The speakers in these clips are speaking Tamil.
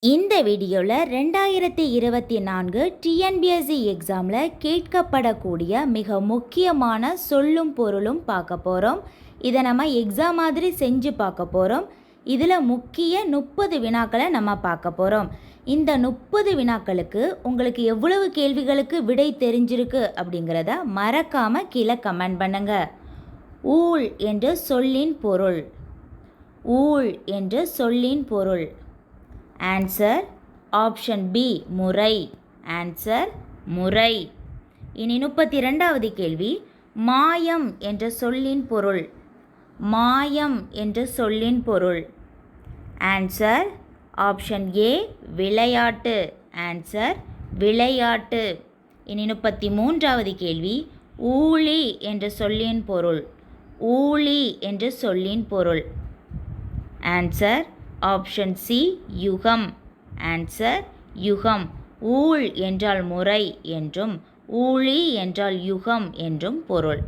இந்த வீடியோவில் 2024 டிஎன்பிஎஸ்சி எக்ஸாமில் கேட்கப்படக்கூடிய மிக முக்கியமான சொல்லும் பொருளும் பார்க்க போகிறோம். இதை நம்ம எக்ஸாம் மாதிரி செஞ்சு பார்க்க போகிறோம். இதில் முக்கிய 30 வினாக்களை நம்ம பார்க்க போகிறோம். இந்த 30 வினாக்களுக்கு உங்களுக்கு எவ்வளவு கேள்விகளுக்கு விடை தெரிஞ்சிருக்கு அப்படிங்கிறத மறக்காமல் கீழே கமெண்ட் பண்ணுங்க. ஊழ் என்ற சொல்லின் பொருள். ஊழ் என்ற சொல்லின் பொருள். ஆன்சர் ஆப்ஷன் பி முறை. ஆன்சர் முறை. இனி 32வது கேள்வி, மாயம் என்ற சொல்லின் பொருள். மாயம் என்ற சொல்லின் பொருள். ஆன்சர் ஆப்ஷன் ஏ விளையாட்டு. ஆன்சர் விளையாட்டு. இனி 33வது கேள்வி, ஊழி என்ற சொல்லின் பொருள். ஊழி என்ற சொல்லின் பொருள். ஆன்சர் ஆப்ஷன் சி யுகம். ஆன்சர் யுகம். ஊழ் என்றால் முறை என்றும் ஊழி என்றால் யுகம் என்றும் பொருள்.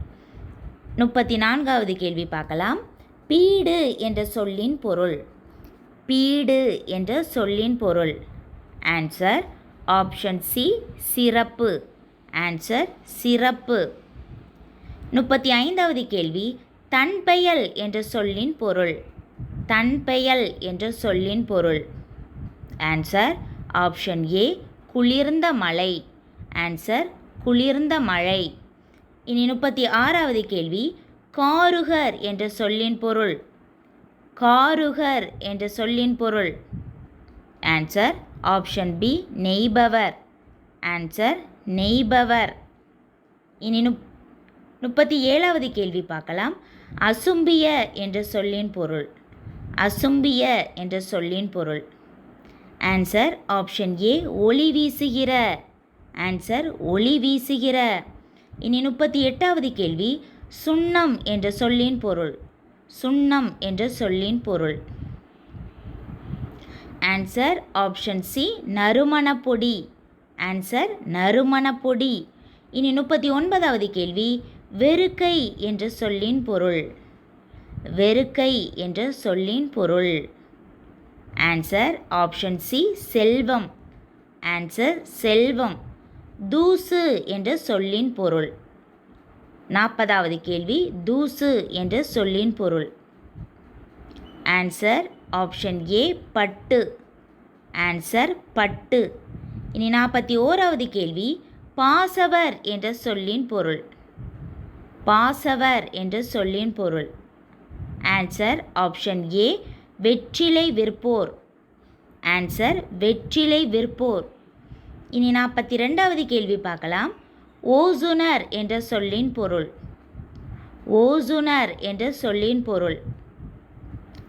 34வது கேள்வி பார்க்கலாம். பீடு என்ற சொல்லின் பொருள். பீடு என்ற சொல்லின் பொருள். ஆன்சர் ஆப்ஷன் சி சிறப்பு. ஆன்சர் சிறப்பு. 35வது கேள்வி, தன்பெயல் என்ற சொல்லின் பொருள். தன்பெயல் என்ற சொல்லின் பொருள். ஆன்சர் ஆப்ஷன் ஏ குளிர்ந்த மழை. ஆன்சர் குளிர்ந்த மழை. இனி 36வது கேள்வி, காருகர் என்ற சொல்லின் பொருள். காருகர் என்ற சொல்லின் பொருள். ஆன்சர் ஆப்ஷன் பி நெய்பவர். ஆன்சர் நெய்பவர். இனி 37வது கேள்வி பார்க்கலாம். அசும்பிய என்ற சொல்லின் பொருள். அசும்பிய என்ற சொல்லின் பொருள். ஆன்சர் ஆப்ஷன் ஏ ஒளி வீசுகிற. ஆன்சர் ஒளி வீசுகிற. இனி 38வது கேள்வி, சுண்ணம் என்ற சொல்லின் பொருள். சுண்ணம் என்ற சொல்லின் பொருள். ஆன்சர் ஆப்ஷன் சி நறுமணப்பொடி. ஆன்சர் நறுமணப்பொடி. இனி 39வது கேள்வி, வெறுக்கை என்ற சொல்லின் பொருள். வெறுக்கை என்ற சொல்லின் பொருள். ஆன்சர் ஆப்ஷன் சி செல்வம். ஆன்சர் செல்வம். தூசு என்ற சொல்லின் பொருள். 40வது கேள்வி, தூசு என்ற சொல்லின் பொருள். ஆன்சர் ஆப்ஷன் ஏ பட்டு. ஆன்சர் பட்டு. இனி 41வது கேள்வி, பாசவர் என்ற சொல்லின் பொருள். பாசவர் என்ற சொல்லின் பொருள். ஆன்சர் ஆப்ஷன் ஏ வெற்றிலை விற்போர். ஆன்சர் வெற்றிலை விற்போர். இனி 42வது கேள்வி பார்க்கலாம். ஓசுனர் என்ற சொல்லின் பொருள். ஓசுனர் என்ற சொல்லின் பொருள்.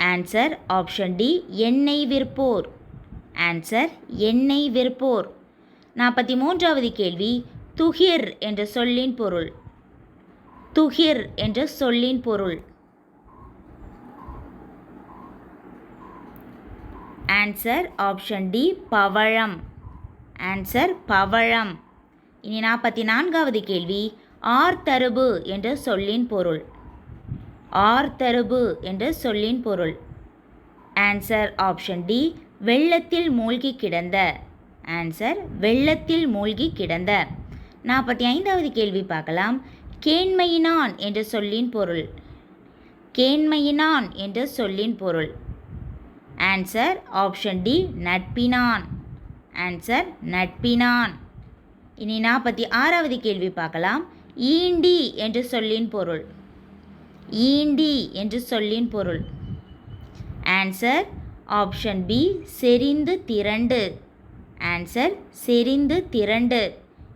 ஆன்சர் ஆப்ஷன் டி எண்ணெய் விற்போர். ஆன்சர் எண்ணெய் விற்போர். 43வது கேள்வி, துகிர் என்ற சொல்லின் பொருள். துகிர் என்ற சொல்லின் பொருள். ஆன்சர் ஆப்ஷன் டி பவழம். ஆன்சர் பவழம். இனி 44வது கேள்வி, ஆர்த்தருபு என்ற சொல்லின் பொருள். ஆர்த்தருபு என்ற சொல்லின் பொருள். ஆன்சர் ஆப்ஷன் டி வெள்ளத்தில் மூழ்கி கிடந்த. ஆன்சர் வெள்ளத்தில் மூழ்கி கிடந்த. 45வது கேள்வி பார்க்கலாம். கேண்மையினான் என்ற சொல்லின் பொருள். கேண்மையினான் என்ற சொல்லின் பொருள். ஆன்சர் ஆப்ஷன் டி நட்பினான். ஆன்சர் நட்பினான். இனி 46வது கேள்வி பார்க்கலாம். ஈண்டி என்ற சொல்லின் பொருள். ஈண்டி என்ற சொல்லின் பொருள். ஆன்சர் ஆப்ஷன் பி செறிந்து திரண்டு. ஆன்சர் செறிந்து திரண்டு.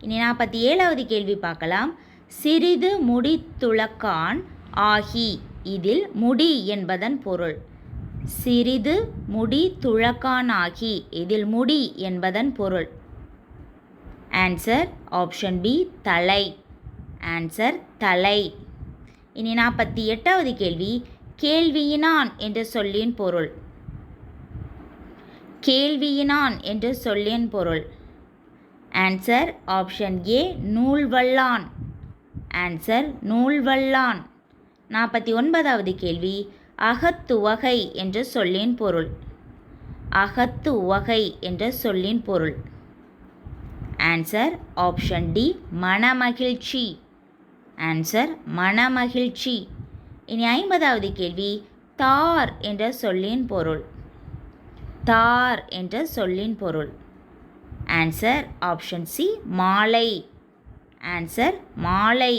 இனி 47வது கேள்வி பார்க்கலாம். சிறிது முடி துளக்கான் ஆகி. இதில் முடி என்பதன் பொருள். சிறிது முடி துளக்கானாகி. இதில் முடி என்பதன் பொருள். ஆன்சர் ஆப்ஷன் பி தலை. ஆன்சர் தலை. இனி 48வது கேள்வி, கேள்வியினான் என்ற சொல்லின் பொருள். கேள்வியினான் என்ற சொல்லின் பொருள். ஆன்சர் ஆப்ஷன் ஏ நூல்வல்லான். ஆன்சர் நூல்வல்லான். 49வது கேள்வி, அகத்துவகை என்ற சொல்லின் பொருள். அகத்து உவகை என்ற சொல்லின் பொருள். ஆன்சர் ஆப்ஷன் டி மனமகிழ்ச்சி. ஆன்சர் மனமகிழ்ச்சி. இனி 50வது கேள்வி, தார் என்ற சொல்லின் பொருள். தார் என்ற சொல்லின் பொருள். ஆன்சர் ஆப்ஷன் சி மாலை. ஆன்சர் மாலை.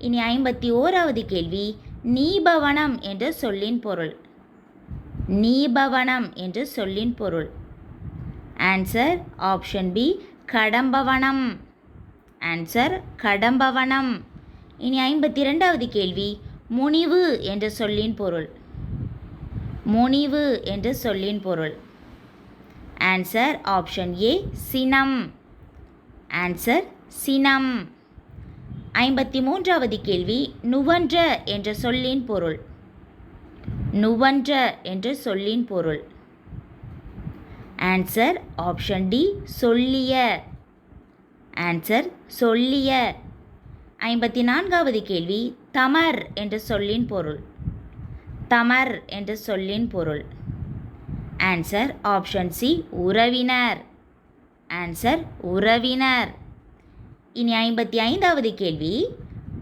இனி 51வது கேள்வி, நீபவனம் என்ற சொல்லின் பொருள். நீபவனம் என்ற சொல்லின் பொருள். Answer option B Kadambavanam. Answer Kadambavanam. இனி 52வது கேள்வி, முனிவு என்ற சொல்லின் பொருள். முனிவு என்ற சொல்லின் பொருள். ஆன்சர் ஆப்ஷன் ஏ சினம். ஆன்சர் சினம். 53வது கேள்வி, நுவன்ற என்ற சொல்லின் பொருள். நுவன்ற என்ற சொல்லின் பொருள். ஆன்சர் ஆப்ஷன் டி சொல்லிய. ஆன்சர் சொல்லிய. 54வது கேள்வி, தமர் என்ற சொல்லின் பொருள். தமர் என்ற சொல்லின் பொருள். ஆன்சர் ஆப்ஷன் சி உறவினர். ஆன்சர் உறவினர். இனி 55வது கேள்வி,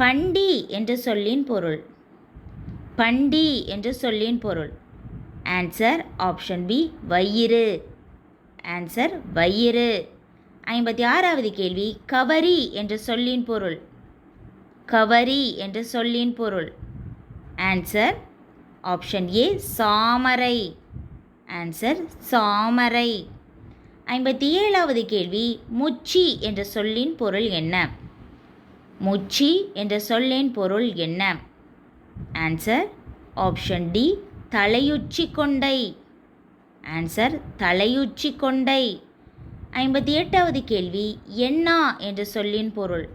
பண்டி என்ற சொல்லின் பொருள். பண்டி என்ற சொல்லின் பொருள். ஆன்சர் ஆப்ஷன் பி வயிறு. ஆன்சர் வயிறு. 56வது கேள்வி, கவரி என்ற சொல்லின் பொருள். கவரி என்ற சொல்லின் பொருள். ஆன்சர் ஆப்ஷன் ஏ சாமரை. ஆன்சர் சாமரை. 57வது கேள்வி, முச்சி என்ற சொல்லின் பொருள் என்ன? முச்சி என்ற சொல்லின் பொருள் என்ன? ஆன்சர் ஆப்ஷன் டி தலையுச்சி கொண்டை. ஆன்சர் தலையுச்சி கொண்டை. 58வது கேள்வி, எண்ணா என்ற சொல்லின் பொருள்.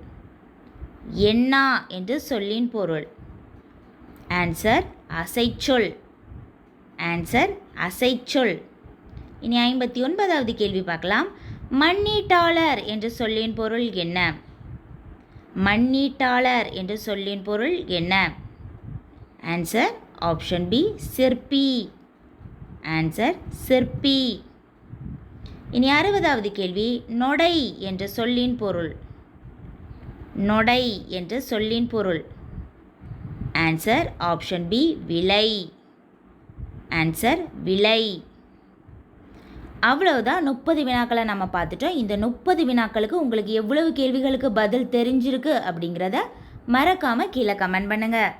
எண்ணா என்ற சொல்லின் பொருள். ஆன்சர் அசைச்சொல். ஆன்சர் அசைச்சொல். இனி 59வது கேள்வி பார்க்கலாம். மண்ணீட்டாளர் என்ற சொல்லின் பொருள் என்ன? மண்ணீட்டாளர் என்ற சொல்லின் பொருள் என்ன? ஆன்சர் ஆப்ஷன் பி சிற்பி. ஆன்சர் சிற்பி. இனி 60வது கேள்வி, நொடை என்ற சொல்லின் பொருள். நொடை என்ற சொல்லின் பொருள். ஆன்சர் ஆப்ஷன் பி விலை. ஆன்சர் விலை. அவ்வளவுதான் 30 வினாக்களை நம்ம பார்த்துட்டோம். இந்த 30 வினாக்களுக்கு உங்களுக்கு எவ்வளவு கேள்விகளுக்கு பதில் தெரிஞ்சிருக்கு அப்படிங்கிறத மறக்காமல் கீழே கமெண்ட் பண்ணுங்கள்.